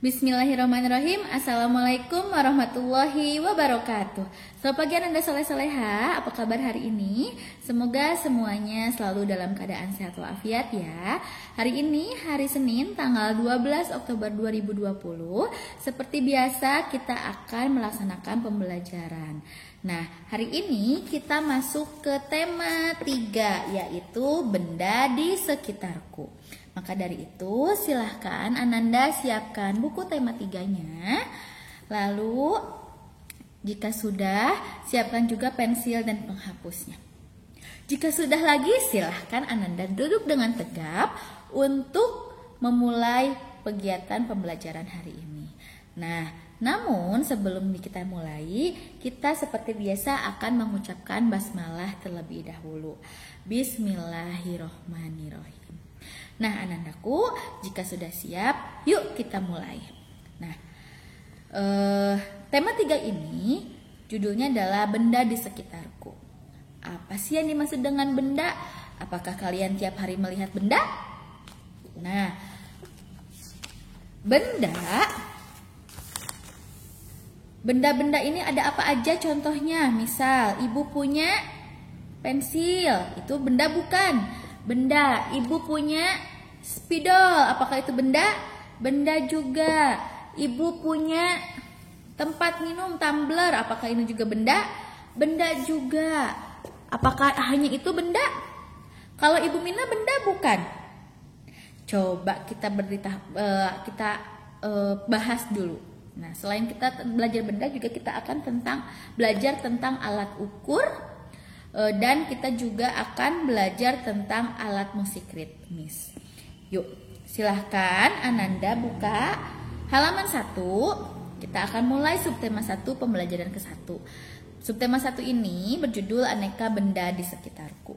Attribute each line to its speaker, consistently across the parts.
Speaker 1: Bismillahirrahmanirrahim. Assalamualaikum warahmatullahi wabarakatuh. Selamat pagi Ananda soleh-soleha. Apa kabar hari ini? Semoga semuanya selalu dalam keadaan sehat walafiat ya. Hari ini hari Senin tanggal 12 Oktober 2020. Seperti biasa kita akan melaksanakan pembelajaran. Nah, hari ini kita masuk ke tema 3, yaitu benda di sekitarku. Maka dari itu silahkan Ananda siapkan buku tema 3-nya. Lalu jika sudah, siapkan juga pensil dan penghapusnya. Jika sudah lagi, silahkan Ananda duduk dengan tegap untuk memulai kegiatan pembelajaran hari ini. Nah, namun sebelum kita mulai, kita seperti biasa akan mengucapkan basmalah terlebih dahulu. Bismillahirrohmanirrohim. Nah, Anandaku, jika sudah siap, yuk kita mulai. Nah, tema 3 ini judulnya adalah benda di sekitarku. Apa sih yang dimaksud dengan benda? Apakah kalian tiap hari melihat benda? Nah, benda-benda ini ada apa aja contohnya? Misal, ibu punya pensil, itu benda bukan? Benda. Ibu punya spidol, apakah itu benda? Benda juga. Ibu punya tempat minum, tumbler, apakah ini juga benda? Benda juga. Apakah hanya itu benda? Kalau Ibu Mina benda bukan? Coba kita bahas dulu. Nah, selain kita belajar benda, juga kita akan belajar tentang alat ukur, dan kita juga akan belajar tentang alat musik ritmis. Yuk, silahkan Ananda buka halaman 1. Kita akan mulai subtema 1 pembelajaran ke-1. Subtema 1 ini berjudul aneka benda di sekitarku.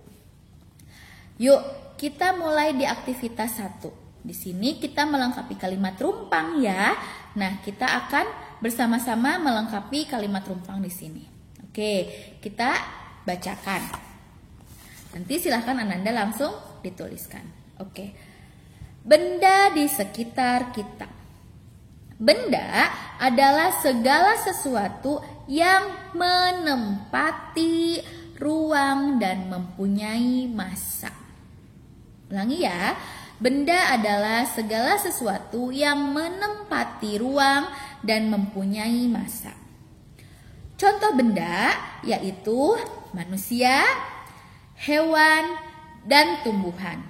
Speaker 1: Yuk, kita mulai di aktivitas 1. Di sini kita melengkapi kalimat rumpang ya. Nah, kita akan bersama-sama melengkapi kalimat rumpang di sini. Oke, kita bacakan. Nanti silahkan Ananda langsung dituliskan. Oke. Benda di sekitar kita. Benda adalah segala sesuatu yang menempati ruang dan mempunyai massa. Ulangi ya. Benda adalah segala sesuatu yang menempati ruang dan mempunyai massa. Contoh benda yaitu manusia, hewan, dan tumbuhan.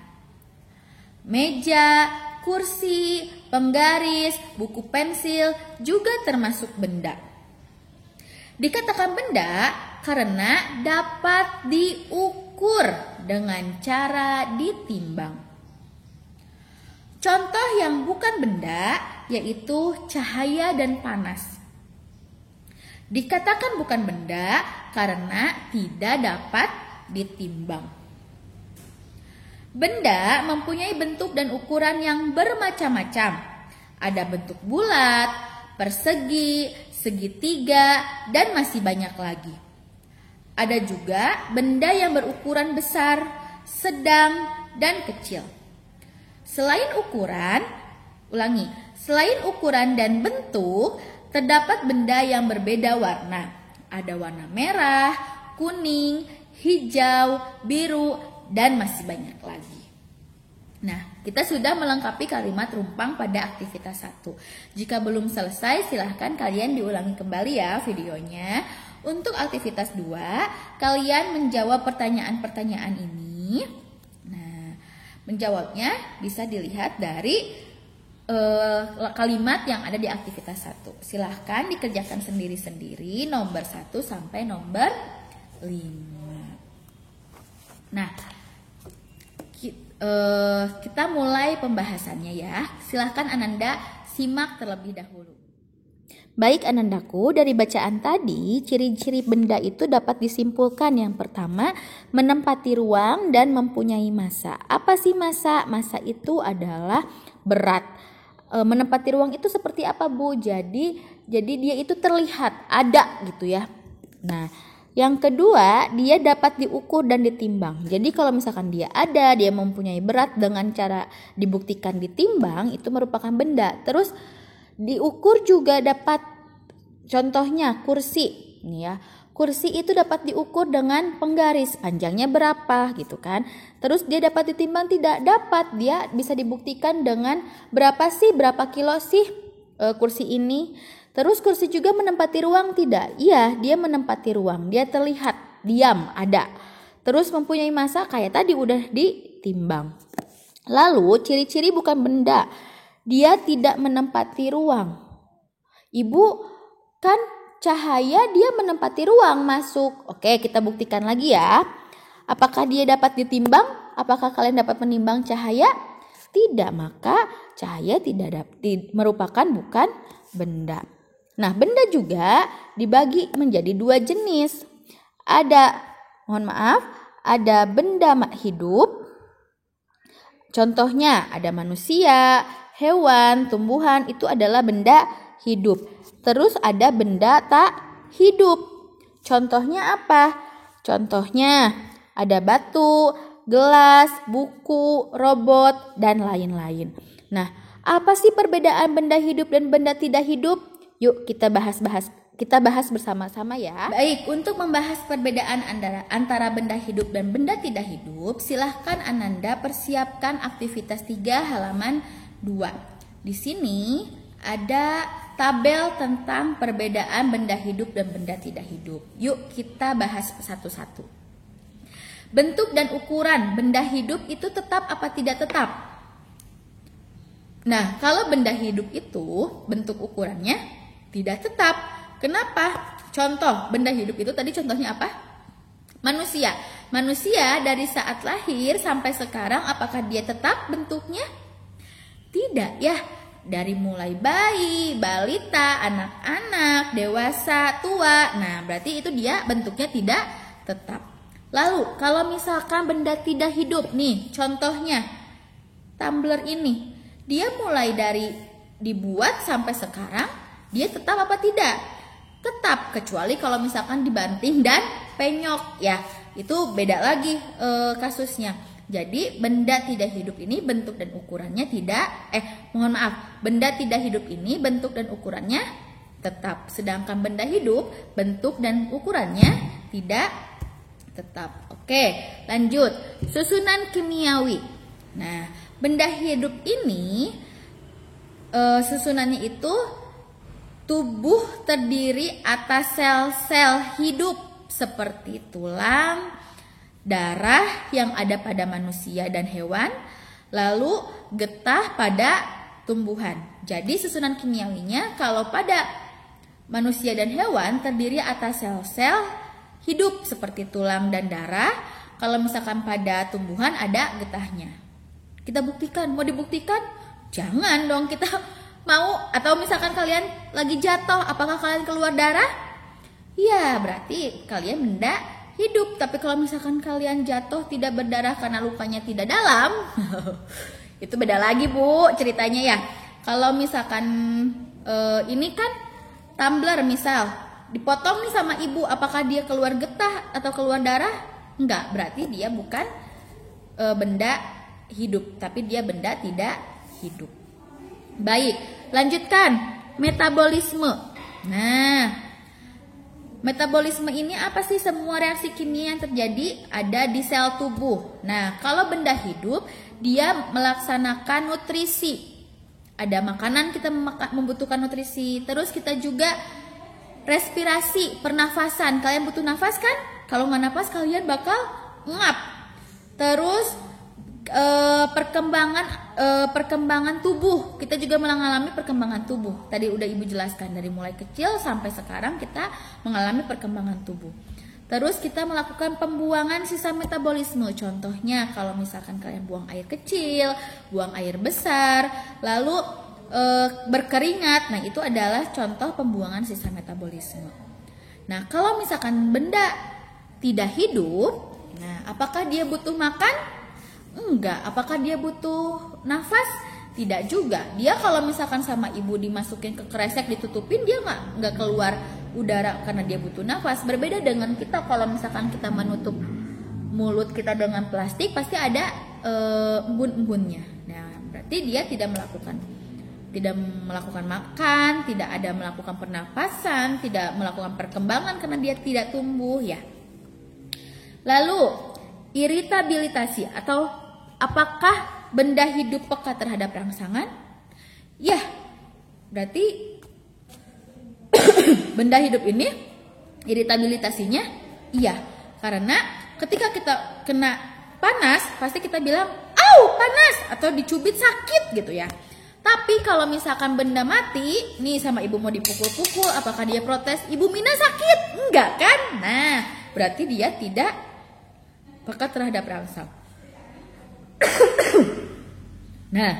Speaker 1: Meja, kursi, penggaris, buku pensil juga termasuk benda. Dikatakan benda karena dapat diukur dengan cara ditimbang. Contoh yang bukan benda yaitu cahaya dan panas. Dikatakan bukan benda karena tidak dapat ditimbang. Benda mempunyai bentuk dan ukuran yang bermacam-macam. Ada bentuk bulat, persegi, segitiga, dan masih banyak lagi. Ada juga benda yang berukuran besar, sedang, dan kecil. Selain ukuran dan bentuk, terdapat benda yang berbeda warna. Ada warna merah, kuning, hijau, biru, dan masih banyak lagi. Nah, kita sudah melengkapi kalimat rumpang pada aktivitas 1. Jika belum selesai, silahkan kalian diulangi kembali ya videonya. Untuk aktivitas 2, kalian menjawab pertanyaan-pertanyaan ini. Nah, menjawabnya bisa dilihat dari kalimat yang ada di aktivitas 1. Silahkan dikerjakan sendiri-sendiri nomor 1 sampai nomor 5. Nah, kita mulai pembahasannya ya. Silahkan Ananda simak terlebih dahulu. Baik Anandaku, dari bacaan tadi, ciri-ciri benda itu dapat disimpulkan. Yang pertama, menempati ruang dan mempunyai massa. Apa sih massa? Massa itu adalah berat. Menempati ruang itu seperti apa, Bu? Jadi dia itu terlihat ada gitu ya. Nah, yang kedua, dia dapat diukur dan ditimbang. Jadi kalau misalkan dia mempunyai berat dengan cara dibuktikan ditimbang, itu merupakan benda. Terus Diukur juga dapat, contohnya kursi. Nih ya, kursi itu dapat diukur dengan penggaris, panjangnya berapa gitu kan. Terus dia dapat ditimbang tidak? Dapat. Dia bisa dibuktikan dengan berapa kilo sih kursi ini. Terus kursi juga menempati ruang tidak? Iya, dia menempati ruang. Dia terlihat diam, ada. Terus mempunyai massa, kayak tadi udah ditimbang. Lalu ciri-ciri bukan benda. Dia tidak menempati ruang. Ibu kan cahaya dia menempati ruang masuk. Oke, kita buktikan lagi ya. Apakah dia dapat ditimbang? Apakah kalian dapat menimbang cahaya? Tidak, maka cahaya tidak merupakan bukan benda. Nah, benda juga dibagi menjadi dua jenis. Ada benda hidup. Contohnya ada manusia, hewan, tumbuhan, itu adalah benda hidup. Terus ada benda tak hidup. Contohnya apa? Contohnya ada batu, gelas, buku, robot, dan lain-lain. Nah, apa sih perbedaan benda hidup dan benda tidak hidup? Yuk kita bahas bersama-sama ya. Baik, untuk membahas perbedaan antara benda hidup dan benda tidak hidup, silahkan Ananda persiapkan aktivitas 3 halaman 2. Di sini ada tabel tentang perbedaan benda hidup dan benda tidak hidup. Yuk kita bahas satu-satu. Bentuk dan ukuran benda hidup itu tetap apa tidak tetap? Nah, kalau benda hidup itu bentuk ukurannya tidak tetap. Kenapa? Contoh benda hidup itu tadi contohnya apa? Manusia. Manusia dari saat lahir sampai sekarang apakah dia tetap bentuknya? Tidak ya. Dari mulai bayi, balita, anak-anak, dewasa, tua. Nah, berarti itu dia bentuknya tidak tetap. Lalu kalau misalkan benda tidak hidup nih, contohnya tumbler ini. Dia mulai dari dibuat sampai sekarang, dia tetap apa tidak? Tetap, kecuali kalau misalkan dibanting dan penyok ya. Itu beda lagi kasusnya. Jadi benda tidak hidup ini bentuk dan ukurannya benda tidak hidup ini bentuk dan ukurannya tetap. Sedangkan benda hidup bentuk dan ukurannya tidak tetap. Oke, lanjut. Susunan kimiawi. Nah, benda hidup ini susunannya itu tubuh terdiri atas sel-sel hidup seperti tulang, darah yang ada pada manusia dan hewan, lalu getah pada tumbuhan. Jadi susunan kimiawinya kalau pada manusia dan hewan terdiri atas sel-sel hidup seperti tulang dan darah. Kalau misalkan pada tumbuhan ada getahnya. Kita buktikan, mau dibuktikan? Jangan dong, kita mau. Atau misalkan kalian lagi jatuh, apakah kalian keluar darah? Ya, berarti kalian benda hidup. Tapi kalau misalkan kalian jatuh tidak berdarah karena lukanya tidak dalam, itu beda lagi Bu ceritanya ya. Kalau misalkan ini kan tumbler misal, dipotong nih sama ibu, apakah dia keluar getah atau keluar darah? Enggak, berarti dia bukan benda hidup, tapi dia benda tidak hidup. Baik, lanjutkan metabolisme. Nah, metabolisme ini apa sih? Semua reaksi kimia yang terjadi ada di sel tubuh. Nah, kalau benda hidup dia melaksanakan nutrisi. Ada makanan, kita membutuhkan nutrisi. Terus kita juga respirasi, pernafasan. Kalian butuh nafas kan? Kalau nggak nafas kalian bakal ngap. Terus perkembangan tubuh, kita juga mengalami perkembangan tubuh. Tadi udah ibu jelaskan dari mulai kecil sampai sekarang kita mengalami perkembangan tubuh. Terus kita melakukan pembuangan sisa metabolisme. Contohnya kalau misalkan kalian buang air kecil, buang air besar, lalu berkeringat, nah itu adalah contoh pembuangan sisa metabolisme. Nah, kalau misalkan benda tidak hidup, nah apakah dia butuh makan? Enggak. Apakah dia butuh nafas? Tidak juga. Dia kalau misalkan sama ibu dimasukin ke kresek, ditutupin, dia nggak keluar udara karena dia butuh nafas. Berbeda dengan kita, kalau misalkan kita menutup mulut kita dengan plastik, pasti ada embun-embunnya. Nah, berarti dia tidak melakukan tidak melakukan makan, tidak ada melakukan pernapasan, tidak melakukan perkembangan karena dia tidak tumbuh ya. Lalu iritabilitasi atau apakah benda hidup peka terhadap rangsangan? Ya, berarti benda hidup ini iritabilitasinya iya, karena ketika kita kena panas pasti kita bilang au panas atau dicubit sakit gitu ya. Tapi kalau misalkan benda mati nih sama ibu mau dipukul-pukul, apakah dia protes ibu Mina sakit? Enggak kan? Nah berarti dia tidak peka terhadap rangsang. Nah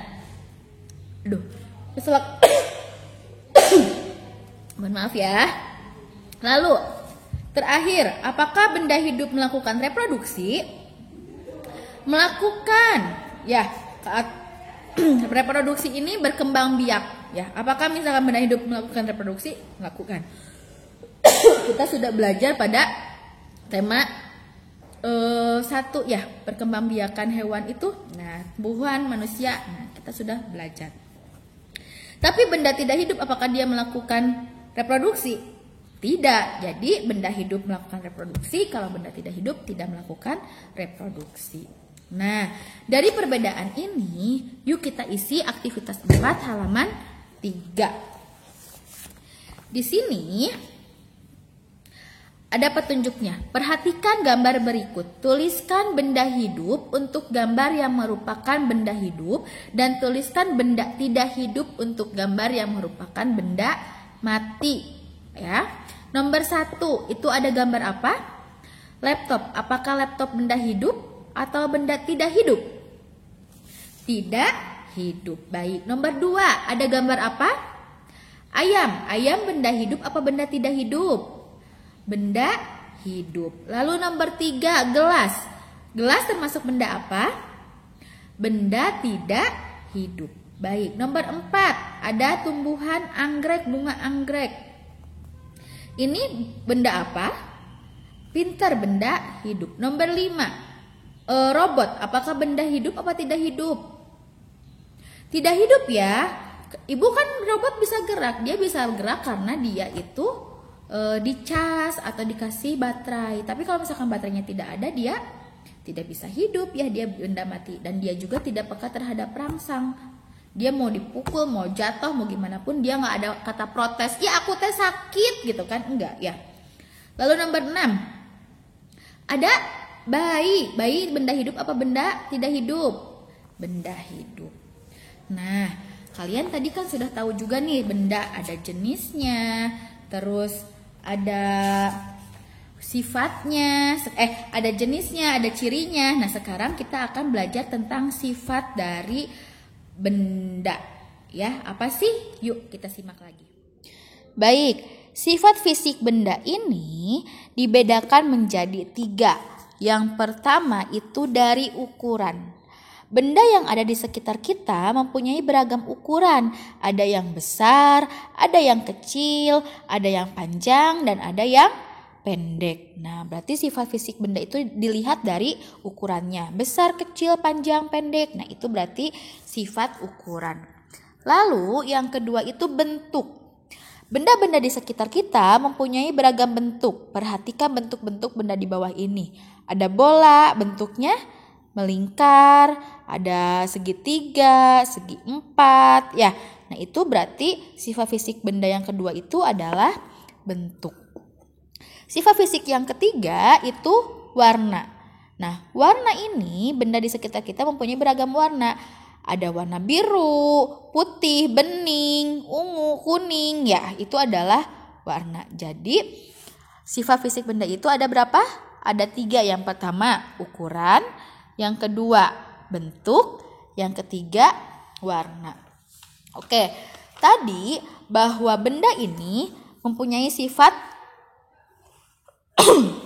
Speaker 1: aduh keselak. Mohon maaf ya. Lalu terakhir, apakah benda hidup melakukan reproduksi? Melakukan ya, saat reproduksi ini berkembang biak ya. Apakah misalkan benda hidup melakukan reproduksi? Melakukan. Kita sudah belajar pada tema 1 ya, perkembangbiakan hewan itu. Nah, tumbuhan, manusia. Nah, kita sudah belajar. Tapi benda tidak hidup apakah dia melakukan reproduksi? Tidak. Jadi benda hidup melakukan reproduksi, kalau benda tidak hidup tidak melakukan reproduksi. Nah, dari perbedaan ini, yuk kita isi aktivitas 4 halaman 3. Di sini ada petunjuknya. Perhatikan gambar berikut. Tuliskan benda hidup untuk gambar yang merupakan benda hidup dan tuliskan benda tidak hidup untuk gambar yang merupakan benda mati. Ya. Nomor 1, itu ada gambar apa? Laptop. Apakah laptop benda hidup atau benda tidak hidup? Tidak hidup. Baik. Nomor 2, ada gambar apa? Ayam. Ayam benda hidup apa benda tidak hidup? Benda hidup. Lalu nomor 3, gelas. Gelas termasuk benda apa? Benda tidak hidup. Baik. Nomor 4, ada tumbuhan anggrek, bunga anggrek. Ini benda apa? Pintar, benda hidup. Nomor 5, robot. Apakah benda hidup apa tidak hidup? Tidak hidup ya. Ibu kan robot bisa gerak. Dia bisa gerak karena dia itu dicas atau dikasih baterai. Tapi kalau misalkan baterainya tidak ada, dia tidak bisa hidup ya, dia benda mati. Dan dia juga tidak peka terhadap rangsang. Dia mau dipukul, mau jatuh, mau gimana pun dia nggak ada kata protes. Ya aku teh sakit gitu kan, enggak ya. Lalu nomor 6, ada bayi. Bayi benda hidup apa benda tidak hidup? Benda hidup. Nah, kalian tadi kan sudah tahu juga nih benda ada jenisnya, terus ada sifatnya, ada jenisnya, ada cirinya. Nah, sekarang kita akan belajar tentang sifat dari benda. Ya, apa sih? Yuk kita simak lagi. Baik, sifat fisik benda ini dibedakan menjadi 3. Yang pertama itu dari ukuran. Benda yang ada di sekitar kita mempunyai beragam ukuran. Ada yang besar, ada yang kecil, ada yang panjang, dan ada yang pendek. Nah, berarti sifat fisik benda itu dilihat dari ukurannya. Besar, kecil, panjang, pendek. Nah, itu berarti sifat ukuran. Lalu yang kedua itu bentuk. Benda-benda di sekitar kita mempunyai beragam bentuk. Perhatikan bentuk-bentuk benda di bawah ini. Ada bola, bentuknya melingkar, ada segitiga, segi 4, ya. Nah, itu berarti sifat fisik benda yang kedua itu adalah bentuk. Sifat fisik yang ketiga itu warna. Nah, warna ini benda di sekitar kita mempunyai beragam warna. Ada warna biru, putih, bening, ungu, kuning, ya. Itu adalah warna. Jadi, sifat fisik benda itu ada berapa? Ada 3. Yang pertama, ukuran. Yang kedua, bentuk. Yang ketiga, warna. Oke, tadi bahwa benda ini mempunyai sifat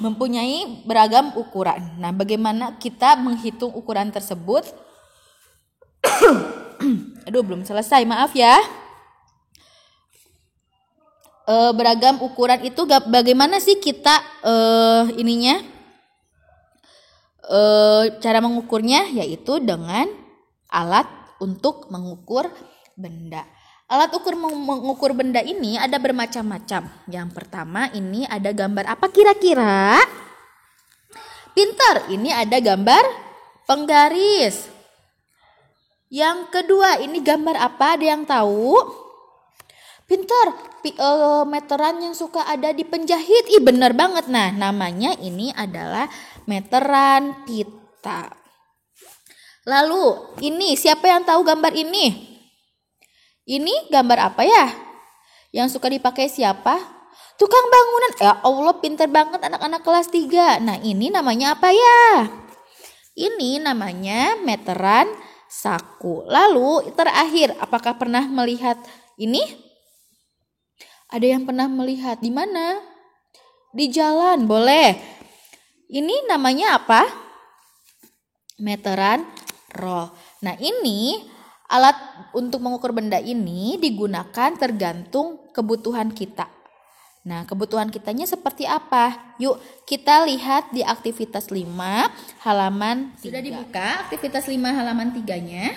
Speaker 1: mempunyai beragam ukuran. Nah, bagaimana kita menghitung ukuran tersebut? Aduh, belum selesai, maaf ya. Beragam ukuran itu bagaimana sih kita cara mengukurnya, yaitu dengan alat untuk mengukur benda. Alat ukur mengukur benda ini ada bermacam-macam. Yang pertama ini ada gambar apa kira-kira? Pintar, ini ada gambar penggaris. Yang kedua ini gambar apa? Ada yang tahu? Pintar, meteran yang suka ada di penjahit. Ih, bener banget. Nah, namanya ini adalah meteran pita. Lalu ini siapa yang tahu gambar ini? Ini gambar apa ya? Yang suka dipakai siapa? Tukang bangunan. Ya Allah, pintar banget anak-anak kelas 3. Nah, ini namanya apa ya? Ini namanya meteran saku. Lalu terakhir, apakah pernah melihat ini? Ada yang pernah melihat di mana? Di jalan, boleh. Ini namanya apa? Meteran roll. Nah, ini alat untuk mengukur benda ini digunakan tergantung kebutuhan kita. Nah, kebutuhan kitanya seperti apa? Yuk, kita lihat di aktivitas 5 halaman 3. Sudah dibuka aktivitas 5 halaman 3-nya.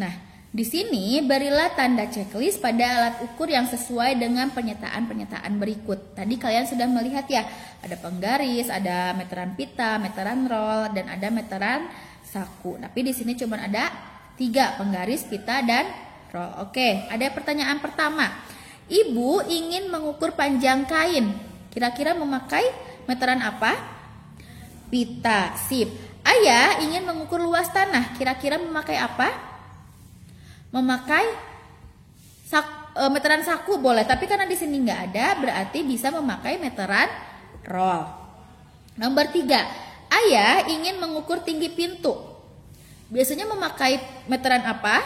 Speaker 1: Nah, di sini berilah tanda checklist pada alat ukur yang sesuai dengan pernyataan-pernyataan berikut. Tadi kalian sudah melihat ya, ada penggaris, ada meteran pita, meteran roll, dan ada meteran saku. Tapi di sini cuma ada 3, penggaris, pita, dan roll. Oke, ada pertanyaan pertama. Ibu ingin mengukur panjang kain. Kira-kira memakai meteran apa? Pita, sip. Ayah ingin mengukur luas tanah. Kira-kira memakai apa? Memakai meteran saku, boleh. Tapi karena di sini nggak ada, berarti bisa memakai meteran roll. Nomor 3. Ayah ingin mengukur tinggi pintu. Biasanya memakai meteran apa?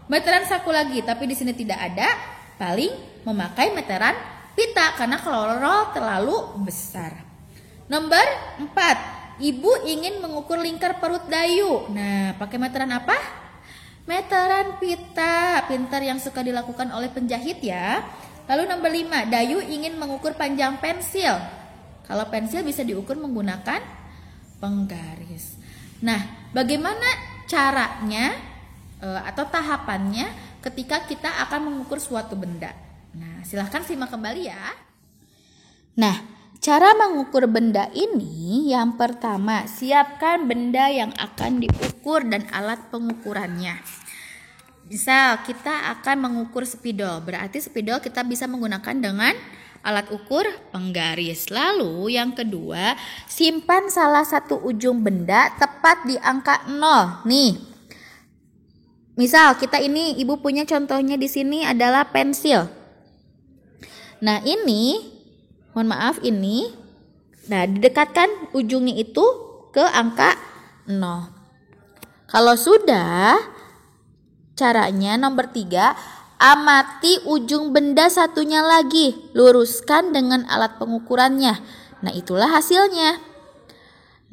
Speaker 1: Meteran saku lagi, tapi di sini tidak ada. Paling memakai meteran pita karena kalau roll terlalu besar. Nomor 4. Ibu ingin mengukur lingkar perut Dayu. Nah, pakai meteran apa? Meteran pita. Pintar yang suka dilakukan oleh penjahit ya. Lalu nomor 5. Dayu ingin mengukur panjang pensil. Kalau pensil bisa diukur menggunakan penggaris. Nah, bagaimana caranya atau tahapannya ketika kita akan mengukur suatu benda? Nah, silahkan simak kembali ya. Nah, cara mengukur benda ini yang pertama, siapkan benda yang akan diukur dan alat pengukurannya. Misal kita akan mengukur spidol, berarti spidol kita bisa menggunakan dengan alat ukur penggaris. Lalu yang kedua, simpan salah satu ujung benda tepat di angka 0. Nih. Misal kita ini ibu punya contohnya di sini adalah pensil. Nah, ini mohon maaf ini. Nah, didekatkan ujungnya itu ke angka 0. Kalau sudah, caranya nomor 3, amati ujung benda satunya lagi, luruskan dengan alat pengukurannya. Nah, itulah hasilnya.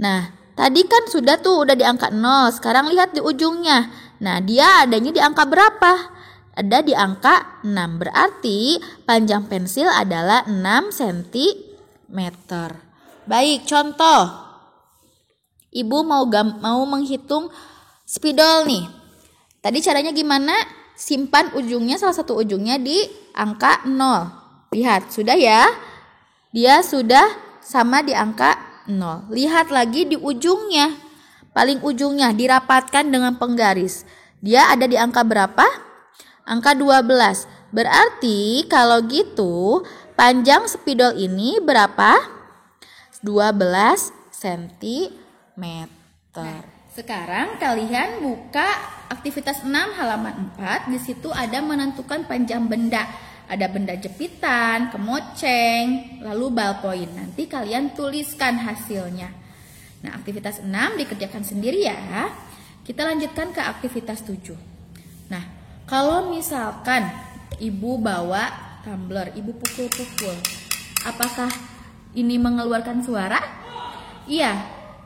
Speaker 1: Nah, tadi kan sudah udah di angka 0, sekarang lihat di ujungnya. Nah, dia adanya di angka berapa? Ada di angka 6, berarti panjang pensil adalah 6 cm. Baik, contoh. Ibu mau menghitung spidol nih. Tadi caranya gimana? Simpan ujungnya, salah satu ujungnya di angka 0. Lihat, sudah ya. Dia sudah sama di angka 0. Lihat lagi di ujungnya. Paling ujungnya dirapatkan dengan penggaris. Dia ada di angka berapa? Angka 12. Berarti kalau gitu panjang spidol ini berapa? 12 cm. Sekarang kalian buka aktivitas 6 halaman 4. Di situ ada menentukan panjang benda. Ada benda jepitan, kemoceng, lalu ballpoint. Nanti kalian tuliskan hasilnya. Nah, aktivitas 6 dikerjakan sendiri ya. Kita lanjutkan ke aktivitas 7. Nah, kalau misalkan ibu bawa tumbler, ibu pukul-pukul, apakah ini mengeluarkan suara? Iya.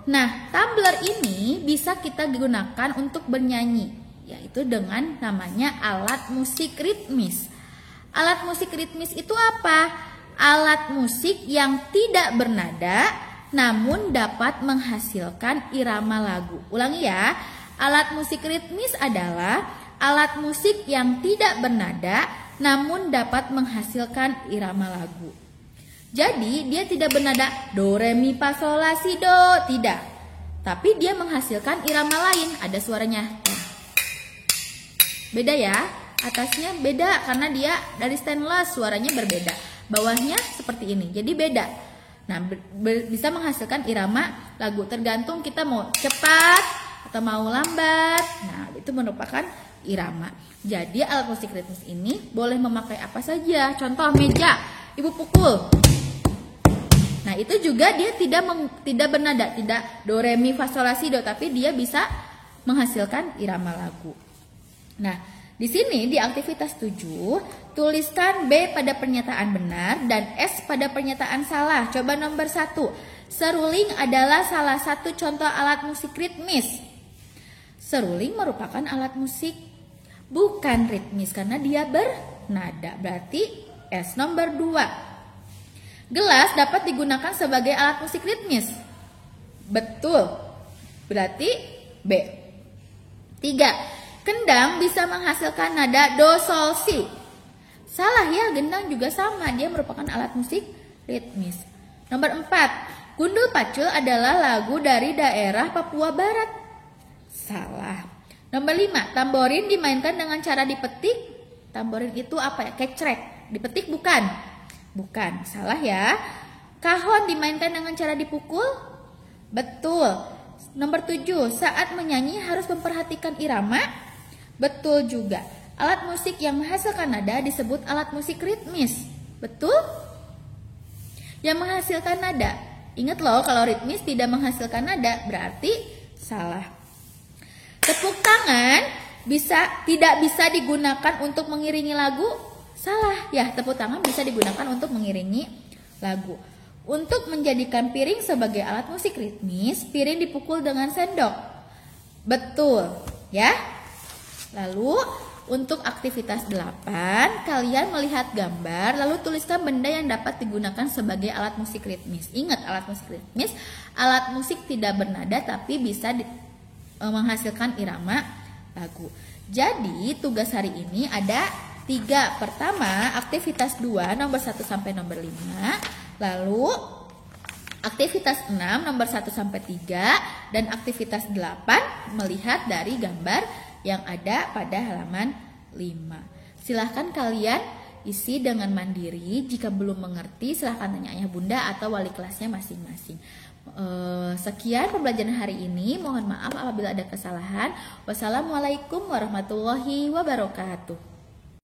Speaker 1: Nah, tumbler ini bisa kita gunakan untuk bernyanyi, yaitu dengan namanya alat musik ritmis. Alat musik ritmis itu apa? Alat musik yang tidak bernada namun dapat menghasilkan irama lagu. Ulangi ya. Alat musik ritmis adalah alat musik yang tidak bernada namun dapat menghasilkan irama lagu. Jadi dia tidak bernada do, re, mi, fa, sol, la, si, do, tidak. Tapi dia menghasilkan irama lain, ada suaranya. Beda ya, atasnya beda karena dia dari stainless, suaranya berbeda. Bawahnya seperti ini, jadi beda. Nah, bisa menghasilkan irama lagu tergantung kita mau cepat atau mau lambat. Nah, itu merupakan irama. Jadi alat musik ritmis ini boleh memakai apa saja. Contoh meja, ibu pukul. Nah, itu juga dia tidak bernada, tidak do, re, mi, fa, sol, la, si, do, tapi dia bisa menghasilkan irama lagu. Nah, di sini di aktivitas 7, tuliskan B pada pernyataan benar dan S pada pernyataan salah. Coba nomor 1. Seruling adalah salah satu contoh alat musik ritmis. Seruling merupakan alat musik bukan ritmis karena dia bernada. Berarti S. Nomor 2. Gelas dapat digunakan sebagai alat musik ritmis. Betul. Berarti B. 3. Kendang bisa menghasilkan nada do, sol, si. Salah ya, gendang juga sama, dia merupakan alat musik ritmis. Nomor 4. Gundul Pacul adalah lagu dari daerah Papua Barat. Salah. Nomor 5. Tamborin dimainkan dengan cara dipetik. Tamborin itu apa ya? Kecrek. Dipetik bukan? Bukan, salah ya. Kahon dimainkan dengan cara dipukul? Betul. Nomor 7. Saat menyanyi harus memperhatikan irama? Betul juga. Alat musik yang menghasilkan nada disebut alat musik ritmis. Betul? Yang menghasilkan nada. Ingat loh, kalau ritmis tidak menghasilkan nada berarti salah. Tepuk tangan tidak bisa digunakan untuk mengiringi lagu. Salah ya, tepuk tangan bisa digunakan untuk mengiringi lagu. Untuk menjadikan piring sebagai alat musik ritmis, piring dipukul dengan sendok. Betul ya. Lalu untuk aktivitas 8, kalian melihat gambar lalu tuliskan benda yang dapat digunakan sebagai alat musik ritmis. Ingat, alat musik ritmis, alat musik tidak bernada tapi bisa menghasilkan irama lagu. Jadi tugas hari ini ada 3. Pertama, aktivitas 2 nomor 1 sampai nomor 5. Lalu aktivitas 6 nomor 1 sampai 3 dan aktivitas 8 melihat dari gambar yang ada pada halaman 5. Silahkan kalian isi dengan mandiri. Jika belum mengerti silahkan tanya ayah bunda atau wali kelasnya masing-masing. Sekian pembelajaran hari ini. Mohon maaf apabila ada kesalahan. Wassalamualaikum warahmatullahi wabarakatuh.